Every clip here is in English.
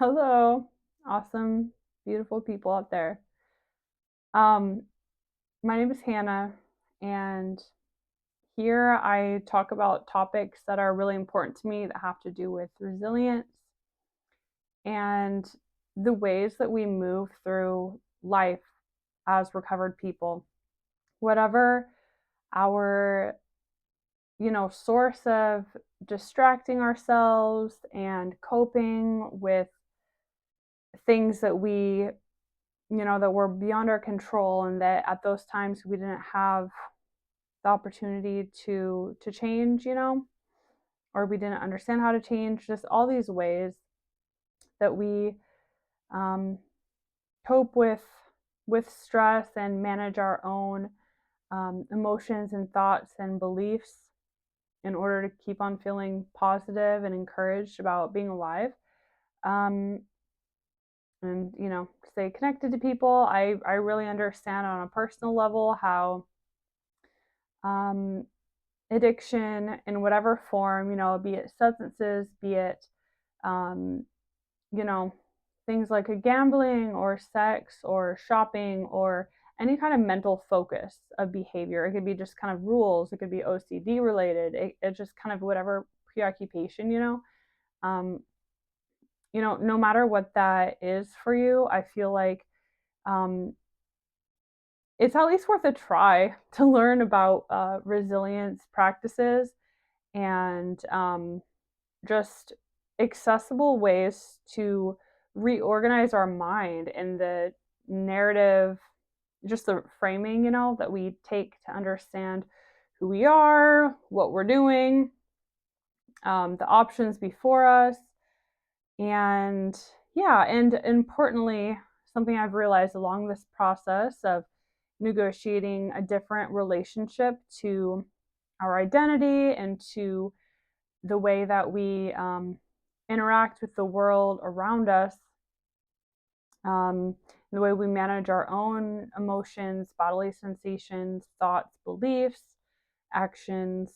Hello, awesome, beautiful people out there. Um, my name is Hannah, and here I talk about topics that are really important to me that have to do with resilience and the ways that we move through life as recovered people. Whatever our, source of distracting ourselves and coping with things that that were beyond our control, and that at those times we didn't have the opportunity to change, or we didn't understand how to change. Just all these ways that we um, cope with stress and manage our own emotions and thoughts and beliefs in order to keep on feeling positive and encouraged about being alive. um, and stay connected to people. I really understand on a personal level how um, addiction in whatever form, be it substances, be it, um, you know, things like a gambling or sex or shopping or any kind of mental focus of behavior. It could be just kind of rules. It could be OCD related. It's just kind of whatever preoccupation, um, no matter what that is for you, I feel like um, it's at least worth a try to learn about resilience practices and just accessible ways to reorganize our mind and the narrative, just the framing, that we take to understand who we are, what we're doing, the options before us. And yeah, and importantly, something I've realized along this process of negotiating a different relationship to our identity and to the way that we interact with the world around us, the way we manage our own emotions, bodily sensations, thoughts, beliefs, actions,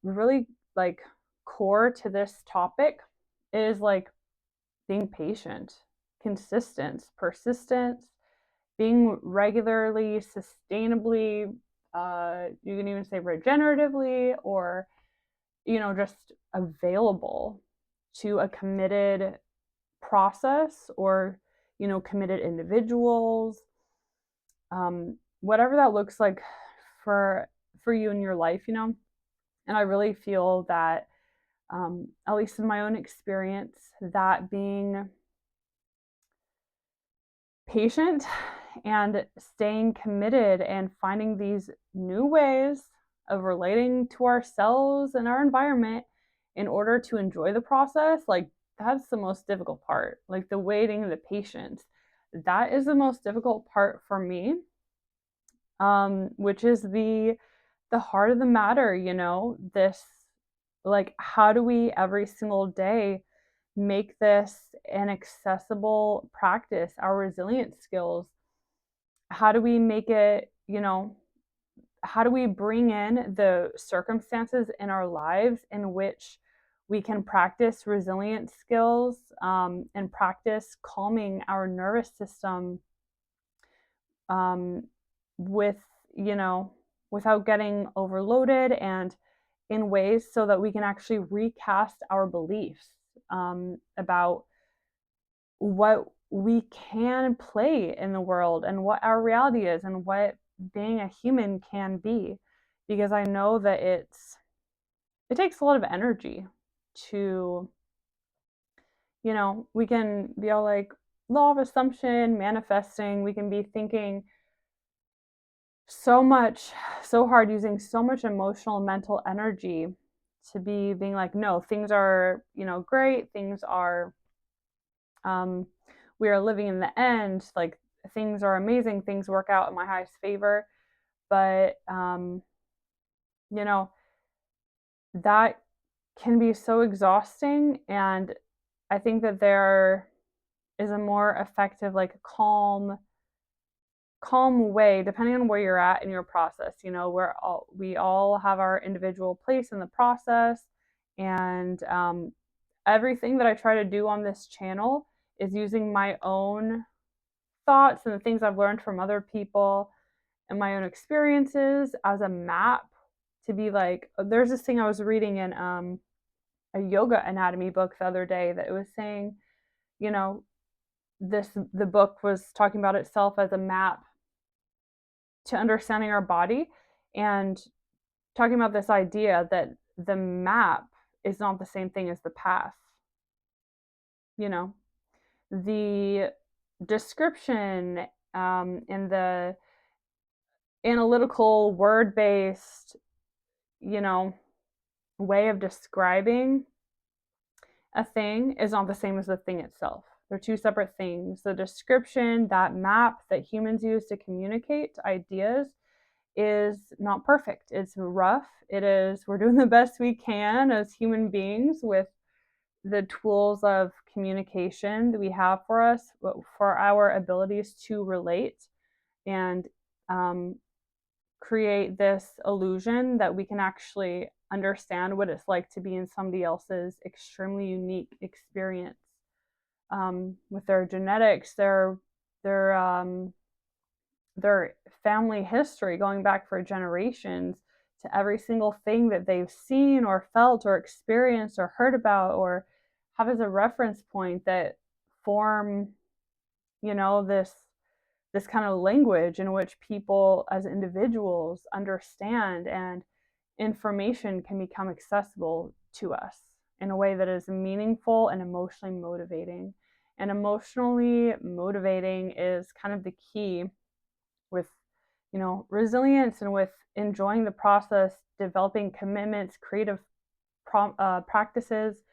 really like core to this topic is like being patient, consistent, persistence, being regularly, sustainably, you can even say regeneratively, or just available to a committed process, or committed individuals, whatever that looks like for you in your life. And I really feel that, at least in my own experience, that being patient and staying committed and finding these new ways of relating to ourselves and our environment in order to enjoy the process, like that's the most difficult part. Like the waiting, the patience, that is the most difficult part for me, which is the heart of the matter. This, like, how do we every single day make this an accessible practice, our resilience skills? How do we make it, how do we bring in the circumstances in our lives in which we can practice resilience skills, and practice calming our nervous system, um, with, you know, without getting overloaded, and in ways so that we can actually recast our beliefs, about what we can play in the world and what our reality is and what being a human can be. Because I know that it takes a lot of energy to, we can be all like law of assumption, manifesting, we can be thinking so much, so hard, using so much emotional mental energy to be being like, no, things are, great, things are, um, we are living in the end, like things are amazing, things work out in my highest favor. But you know that can be so exhausting, and I think that there is a more effective, like calm way, depending on where you're at in your process. We all have our individual place in the process, and everything that I try to do on this channel is using my own thoughts and the things I've learned from other people and my own experiences as a map to be like, there's this thing I was reading in a yoga anatomy book the other day that it was saying, you know, the book was talking about itself as a map to understanding our body and talking about this idea that the map is not the same thing as the path. You know, the description and the analytical word based, you know, way of describing a thing is not the same as the thing itself. They're two separate things. The description, that map that humans use to communicate ideas, is not perfect. It's rough. We're doing the best we can as human beings with the tools of communication that we have for us, for our abilities to relate and create this illusion that we can actually understand what it's like to be in somebody else's extremely unique experience with their genetics, their family history going back for generations, to every single thing that they've seen or felt or experienced or heard about or have as a reference point that form, this kind of language in which people as individuals understand, and information can become accessible to us in a way that is meaningful and emotionally motivating. And emotionally motivating is kind of the key with, resilience, and with enjoying the process, developing commitments, creative practices,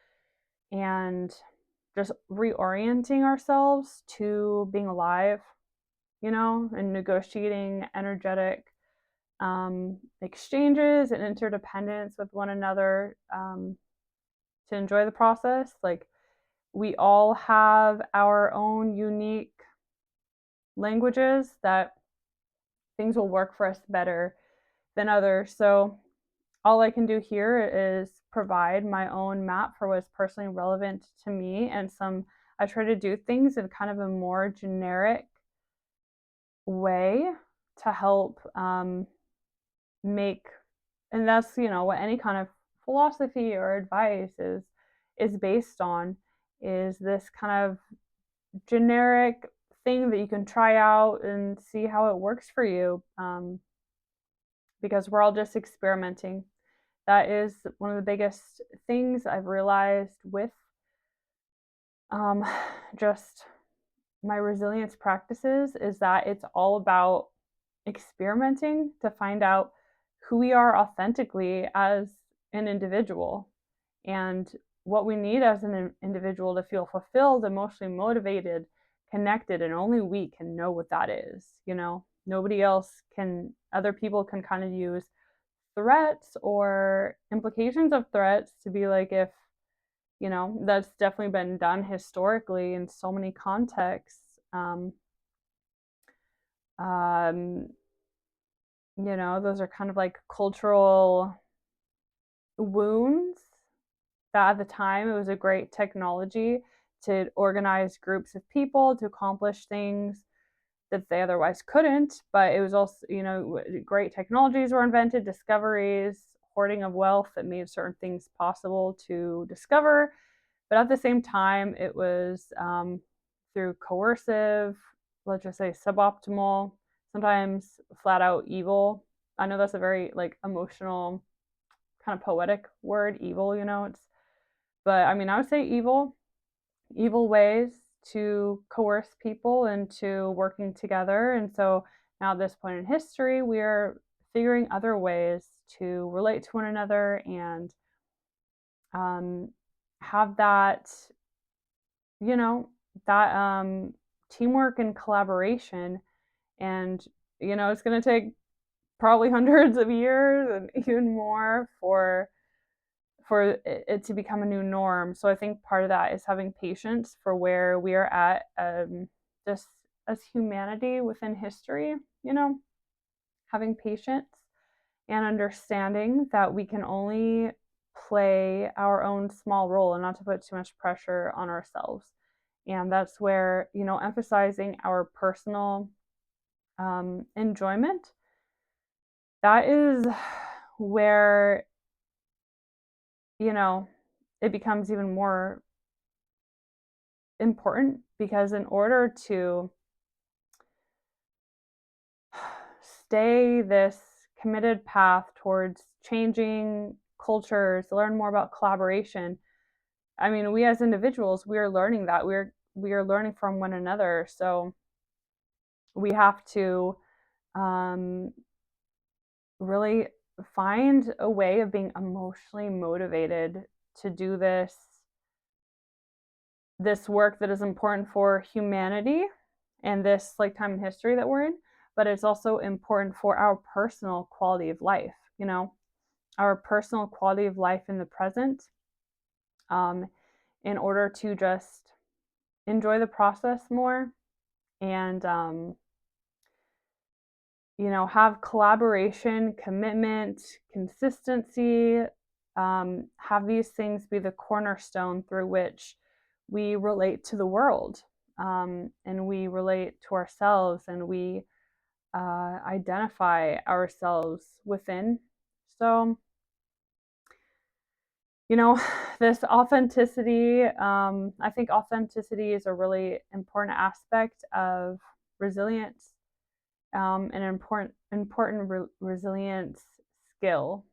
and just reorienting ourselves to being alive, and negotiating energetic exchanges and interdependence with one another to enjoy the process. Like, we all have our own unique languages that things will work for us better than others. So all I can do here is provide my own map for what's personally relevant to me, and I try to do things in kind of a more generic way to help make, and that's, what any kind of philosophy or advice is based on, is this kind of generic thing that you can try out and see how it works for you, because we're all just experimenting. That is one of the biggest things I've realized with just my resilience practices, is that it's all about experimenting to find out who we are authentically as an individual, and what we need as an individual to feel fulfilled, emotionally motivated, connected, and only we can know what that is. Nobody else can. Other people can kind of use threats or implications of threats to be like, if that's definitely been done historically in so many contexts. Those are kind of like cultural wounds that at the time it was a great technology to organize groups of people to accomplish things that they otherwise couldn't. But it was also, great technologies were invented, discoveries, hoarding of wealth that made certain things possible to discover. But at the same time, it was through coercive, let's just say suboptimal, sometimes flat out evil. I know that's a very like emotional, kind of poetic word, evil, but I mean, I would say evil ways to coerce people into working together. And so now at this point in history, we are figuring other ways to relate to one another and have that, teamwork and collaboration. And, it's going to take probably hundreds of years and even more for it to become a new norm. So I think part of that is having patience for where we are at, just as humanity within history, having patience and understanding that we can only play our own small role and not to put too much pressure on ourselves. And that's where, emphasizing our personal enjoyment, that is where, you know, it becomes even more important, because in order to stay this committed path towards changing cultures, learn more about collaboration, I mean, we as individuals, we are learning that. We are learning from one another. So we have to um, really find a way of being emotionally motivated to do this work that is important for humanity and this like time in history that we're in, but it's also important for our personal quality of life, our personal quality of life in the present, um, in order to just enjoy the process more and have collaboration, commitment, consistency, have these things be the cornerstone through which we relate to the world, and we relate to ourselves, and we identify ourselves within. So, this authenticity, I think authenticity is a really important aspect of resilience, an important resilience skill.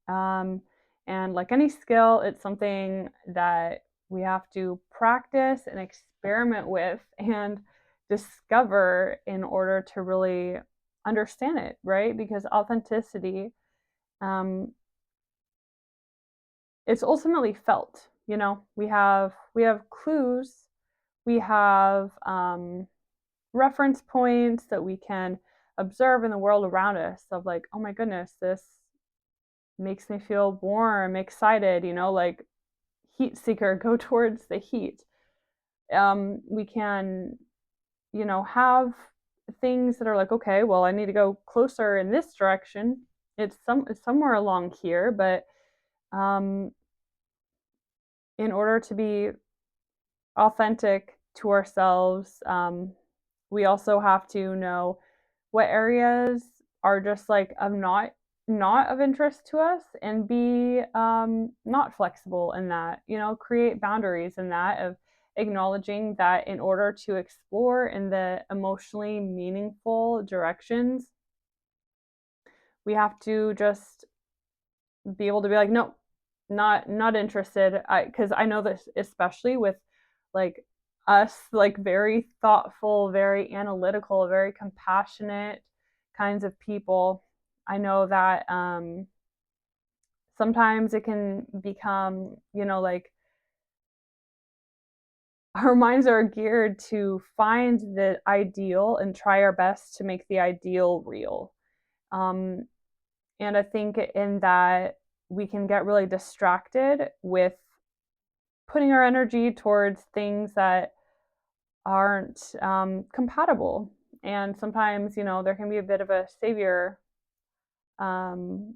Um, and like any skill, it's something that we have to practice and experiment with and discover in order to really understand it, right? Because authenticity, um, it's ultimately felt. We have clues, we have reference points that we can observe in the world around us of like, oh my goodness, this makes me feel warm, excited, like heat seeker, go towards the heat. We can, have things that are like, okay, well, I need to go closer in this direction. It's somewhere along here, but um, in order to be authentic to ourselves, we also have to know what areas are just like of not of interest to us, and be not flexible in that, create boundaries in that, of acknowledging that in order to explore in the emotionally meaningful directions, we have to just be able to be like, no, not interested. Because I know this, especially with like us, like very thoughtful, very analytical, very compassionate kinds of people. I know that sometimes it can become, like our minds are geared to find the ideal and try our best to make the ideal real. Um, and I think in that we can get really distracted with putting our energy towards things that aren't compatible. And sometimes, there can be a bit of um,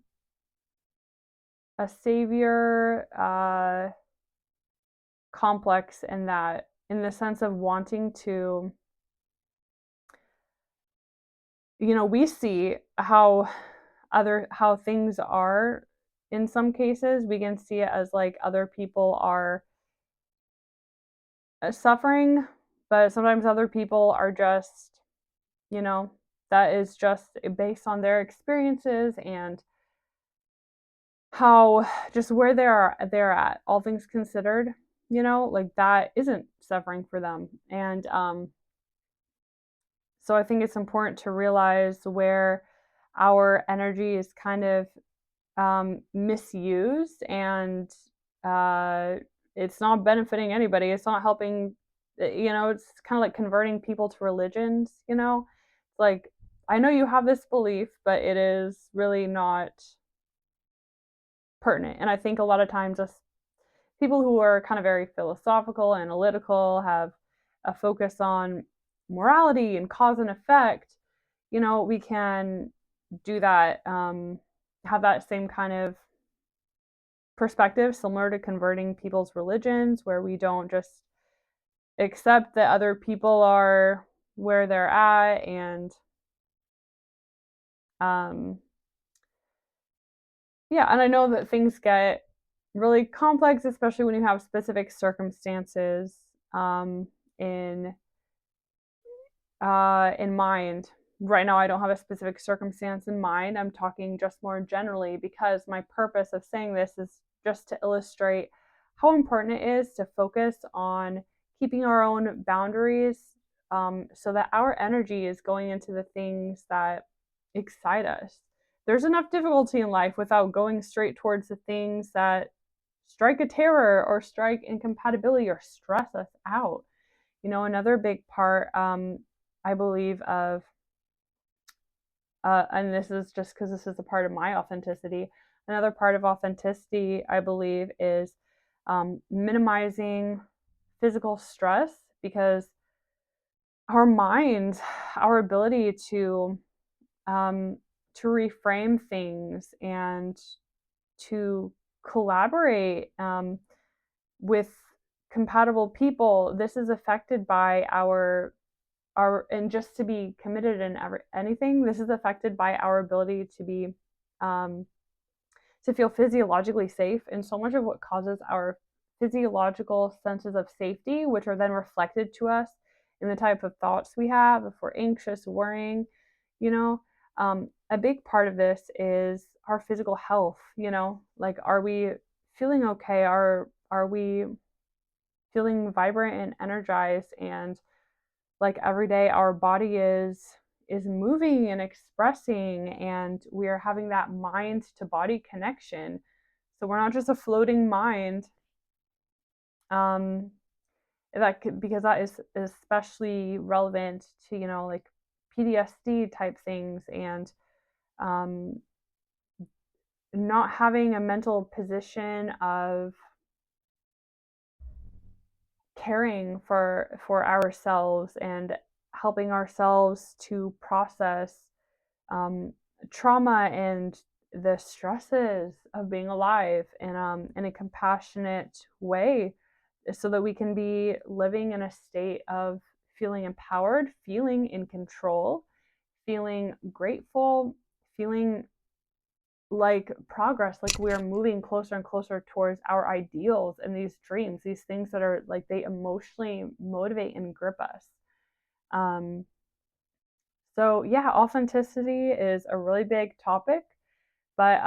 a savior complex in that, in the sense of wanting to, we see how things are. In some cases, we can see it as like other people are suffering, but sometimes other people are just, you know, that is just based on their experiences and how just where they're at, all things considered, like that isn't suffering for them. And so I think it's important to realize where our energy is kind of misused, and uh, it's not benefiting anybody. It's not helping. It's kind of like converting people to religions. Like, I know you have this belief, but it is really not pertinent. And I think a lot of times, us people who are kind of very philosophical, analytical, have a focus on morality and cause and effect. We can do that, have that same kind of perspective, similar to converting people's religions, where we don't just accept that other people are where they're at. And um, yeah, and I know that things get really complex, especially when you have specific circumstances um, in in mind. Right now, I don't have a specific circumstance in mind. I'm talking just more generally because my purpose of saying this is just to illustrate how important it is to focus on keeping our own boundaries, so that our energy is going into the things that excite us. There's enough difficulty in life without going straight towards the things that strike a terror or strike incompatibility or stress us out. Another big part, I believe, of, and this is just because this is a part of my authenticity, another part of authenticity, I believe, is minimizing physical stress, because our mind, our ability um, to reframe things and to collaborate with compatible people, this is affected by and just to be committed in anything, this is affected by our ability um, to feel physiologically safe. And so much of what causes our physiological senses of safety, which are then reflected to us in the type of thoughts we have, if we're anxious, worrying, you know, a big part of this is our physical health. Like, are we feeling okay? Are we feeling vibrant and energized? And like every day our body is moving and expressing, and we are having that mind to body connection, so we're not just a floating mind. um because that is especially relevant to like PTSD type things, and um not having a mental position of caring for ourselves and helping ourselves to process um, trauma and the stresses of being alive in a compassionate way, so that we can be living in a state of feeling empowered, feeling in control, feeling grateful, feeling like progress, like we are moving closer and closer towards our ideals and these dreams, these things that are like they emotionally motivate and grip us. Um, so yeah, authenticity is a really big topic, but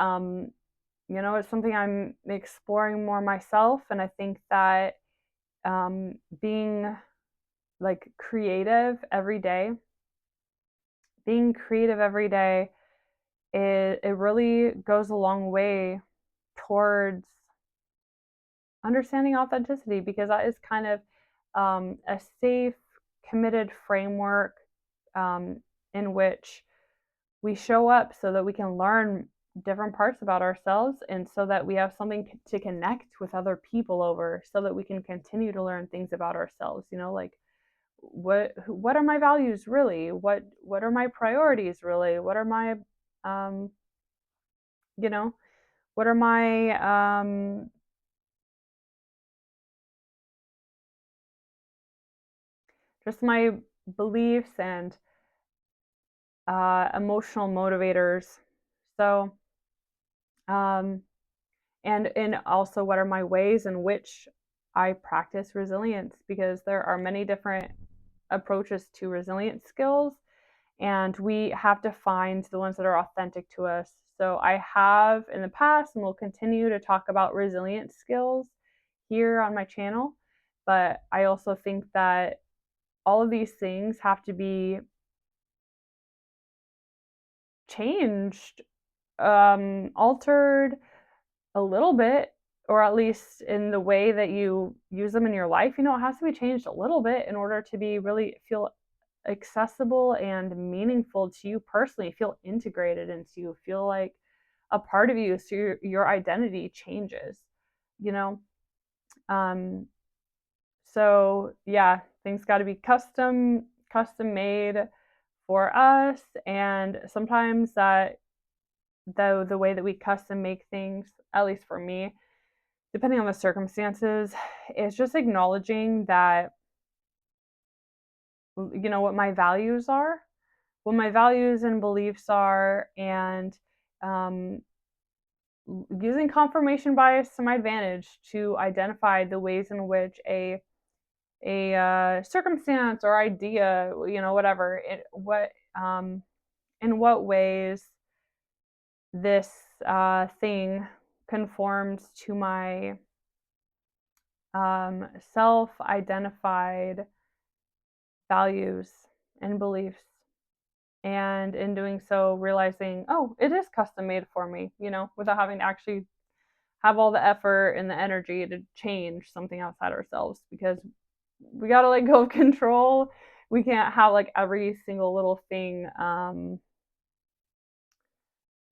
it's something I'm exploring more myself, and I think that being like being creative every day, it really goes a long way towards understanding authenticity, because that is kind of a safe, committed framework in which we show up so that we can learn different parts about ourselves, and so that we have something to connect with other people over, so that we can continue to learn things about ourselves. Like, what are my values really? What are my priorities really? What are my um you know what are my just my beliefs and emotional motivators. So, um, and also, what are my ways in which I practice resilience? Because there are many different approaches to resilience skills, and we have to find the ones that are authentic to us. So, I have in the past and will continue to talk about resilience skills here on my channel, but I also think that all of these things have to be changed, altered a little bit, or at least in the way that you use them in your life. It has to be changed a little bit in order to be really feel accessible and meaningful to you personally, feel integrated into you, feel like a part of you, so your identity changes, you know? Um, so yeah, things got to be custom made for us, and sometimes that the way that we custom make things, at least for me, depending on the circumstances, it's just acknowledging that, what my values are, what my values and beliefs are, and um, using confirmation bias to my advantage to identify the ways in which a circumstance or idea, whatever, in what ways this thing conforms to my self-identified values and beliefs. And in doing so, realizing, oh, it is custom made for me, without having to actually have all the effort and the energy to change something outside ourselves, because we got to let go of control. We can't have like every single little thing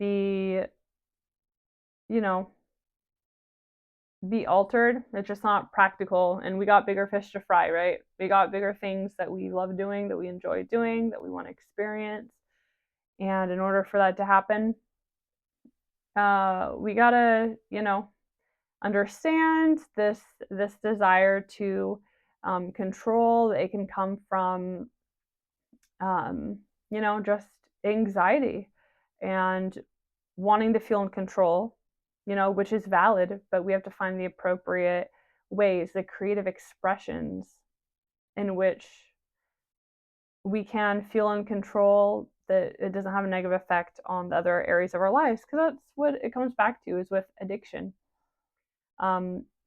be, you know, be altered. It's just not practical. And we got bigger fish to fry, right? We got bigger things that we love doing, that we enjoy doing, that we want to experience. And in order for that to happen, we gotta, understand this desire to control. It can come from, just anxiety and wanting to feel in control, which is valid, but we have to find the appropriate ways, the creative expressions in which we can feel in control, that it doesn't have a negative effect on the other areas of our lives, because that's what it comes back to, is with addiction.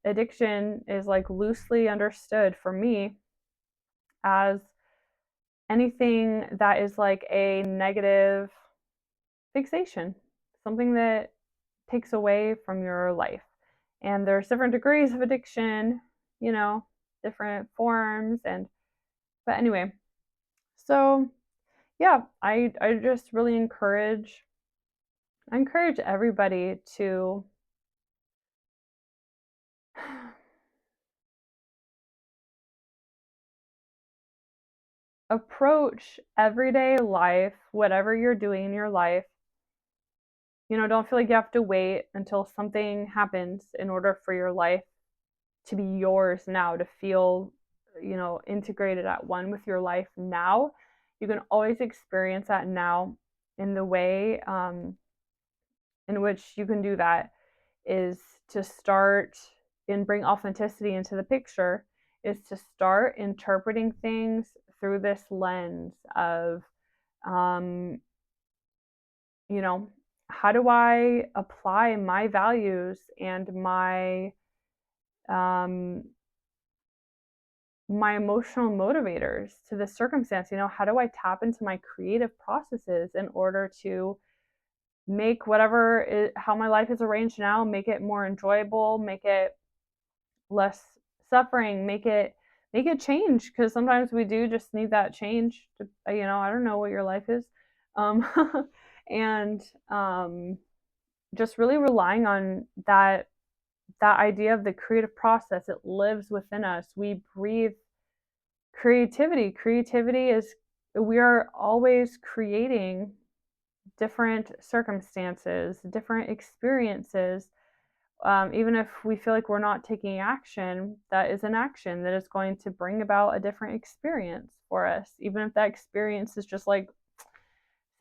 Addiction is like loosely understood for me as anything that is like a negative fixation, something that takes away from your life. And there's different degrees of addiction, different forms. But anyway, so yeah, I just really encourage everybody to approach everyday life, whatever you're doing in your life. Don't feel like you have to wait until something happens in order for your life to be yours now, to feel, integrated at one with your life now. You can always experience that now. In the way in which you can do that is to start and bring authenticity into the picture, is to start interpreting things through this lens of, um, how do I apply my values and um, my emotional motivators to the circumstance? How do I tap into my creative processes in order to make how my life is arranged now, make it more enjoyable, make it less suffering, make it change, because sometimes we do just need that change to, I don't know what your life is, um and just really relying on that idea of the creative process. It lives within us. We breathe creativity. Creativity is, we are always creating different circumstances, different experiences. Even if we feel like we're not taking action, that is an action that is going to bring about a different experience for us. Even if that experience is just like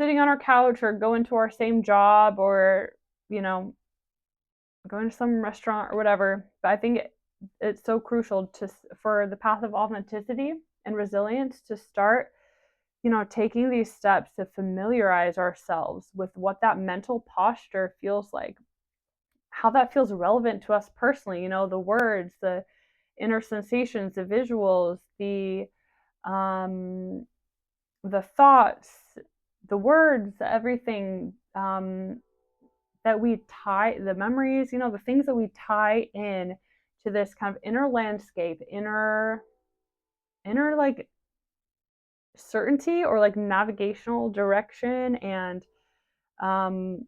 sitting on our couch or going to our same job, or, going to some restaurant or whatever. But I think it's so crucial for the path of authenticity and resilience to start, taking these steps to familiarize ourselves with what that mental posture feels like, how that feels relevant to us personally, the words, the inner sensations, the visuals, um, the thoughts, the words, everything, that we tie, the memories, the things that we tie in to this kind of inner landscape, inner like certainty, or like navigational direction, and um,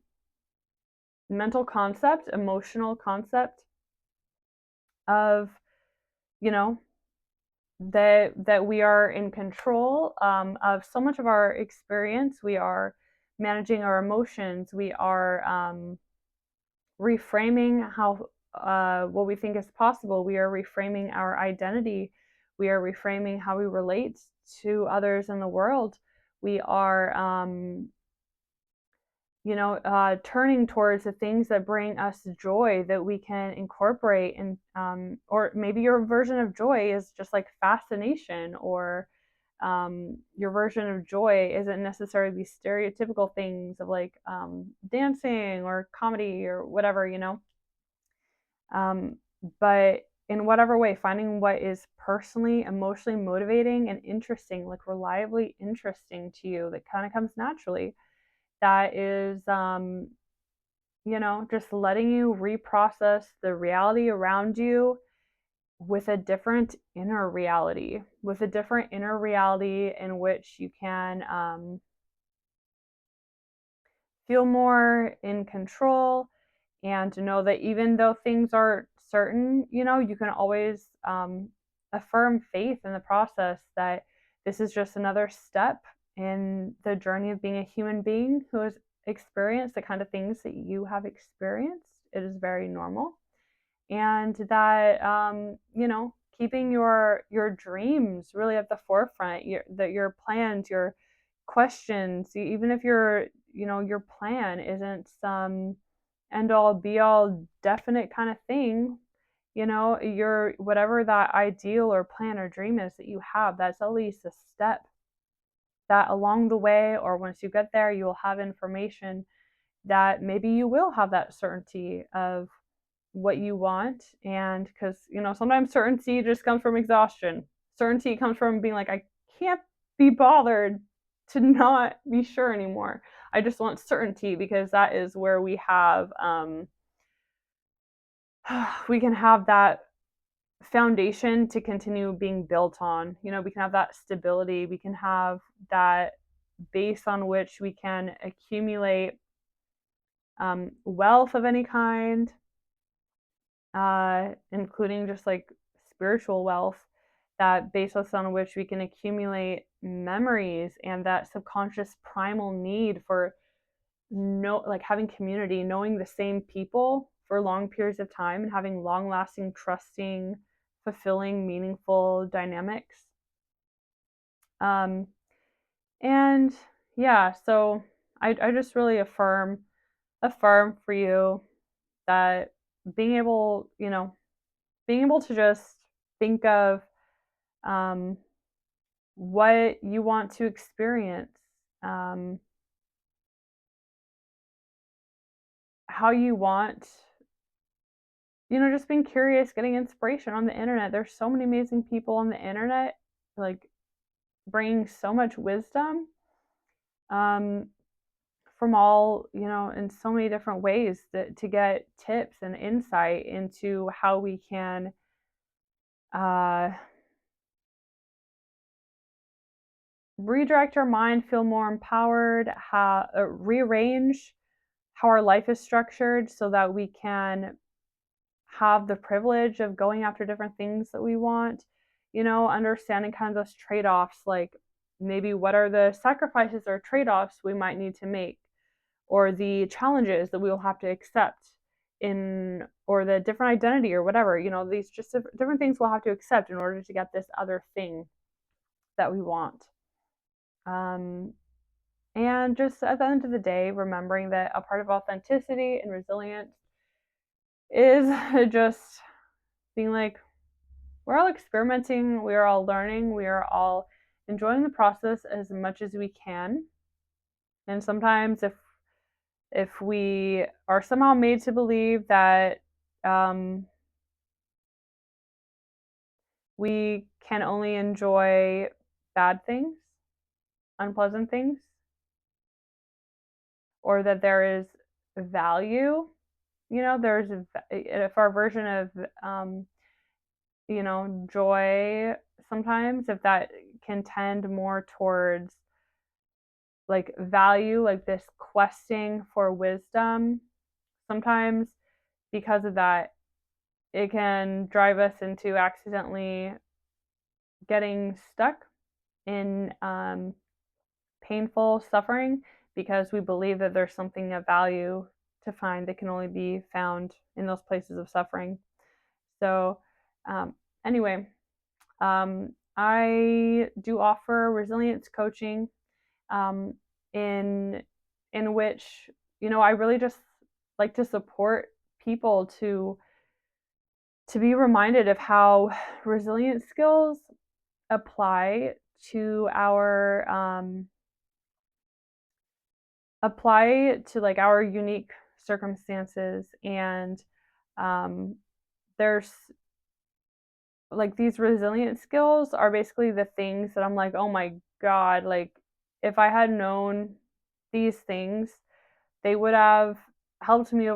mental concept, emotional concept of, you know, that we are in control of so much of our experience. We are managing our emotions. We are reframing what we think is possible. We are reframing our identity. We are reframing how we relate to others in the world. We are, turning towards the things that bring us joy that we can incorporate. And or maybe your version of joy is just like fascination, or your version of joy isn't necessarily these stereotypical things of like dancing or comedy or whatever, um, but in whatever way, finding what is personally, emotionally motivating and interesting, like reliably interesting to you, that kind of comes naturally. That is, just letting you reprocess the reality around you with a different inner reality, in which you can feel more in control, and to know that even though things are certain, you can always affirm faith in the process, that this is just another step in the journey of being a human being who has experienced the kind of things that you have experienced. It is very normal. And that, keeping your dreams really at the forefront, your plans, your questions, even if your plan isn't some end all be all definite kind of thing, your whatever that ideal or plan or dream is that you have, that's at least a step, that along the way, or once you get there, you will have information that maybe you will have that certainty of what you want. And because sometimes certainty just comes from exhaustion. Certainty comes from being like, I can't be bothered to not be sure anymore. I just want certainty, because that is where we have we can have that foundation to continue being built on. We can have that stability, we can have that base on which we can accumulate wealth of any kind, including just like spiritual wealth, that basis on which we can accumulate memories, and that subconscious primal need for like having community, knowing the same people for long periods of time, and having long lasting, trusting, fulfilling, meaningful dynamics. And yeah, so I just really affirm for you that being able, to just think of um, what you want to experience, um, how you want, just being curious, getting inspiration on the internet. There's so many amazing people on the internet, like bringing so much wisdom um, from all, in so many different ways, to get tips and insight into how we can uh, redirect our mind, feel more empowered, rearrange how our life is structured so that we can have the privilege of going after different things that we want, understanding kind of those trade offs, like maybe what are the sacrifices or trade offs we might need to make, or the challenges that we will have to accept or the different identity or whatever, these just different things we'll have to accept in order to get this other thing that we want. And just at the end of the day, remembering that a part of authenticity and resilience is just being like, we're all experimenting, we are all learning, we are all enjoying the process as much as we can. And sometimes if we are somehow made to believe that we can only enjoy bad things, unpleasant things, or that there is value, there's if our version of joy, sometimes if that can tend more towards like value, like this questing for wisdom, sometimes because of that, it can drive us into accidentally getting stuck in painful suffering, because we believe that there's something of value to find. They can only be found in those places of suffering. So, anyway, I do offer resilience coaching, um, in which, I really just like to support people to be reminded of how resilience skills apply to our like our unique circumstances. And there's like these resilience skills are basically the things that I'm like, oh my God, like if I had known these things, they would have helped me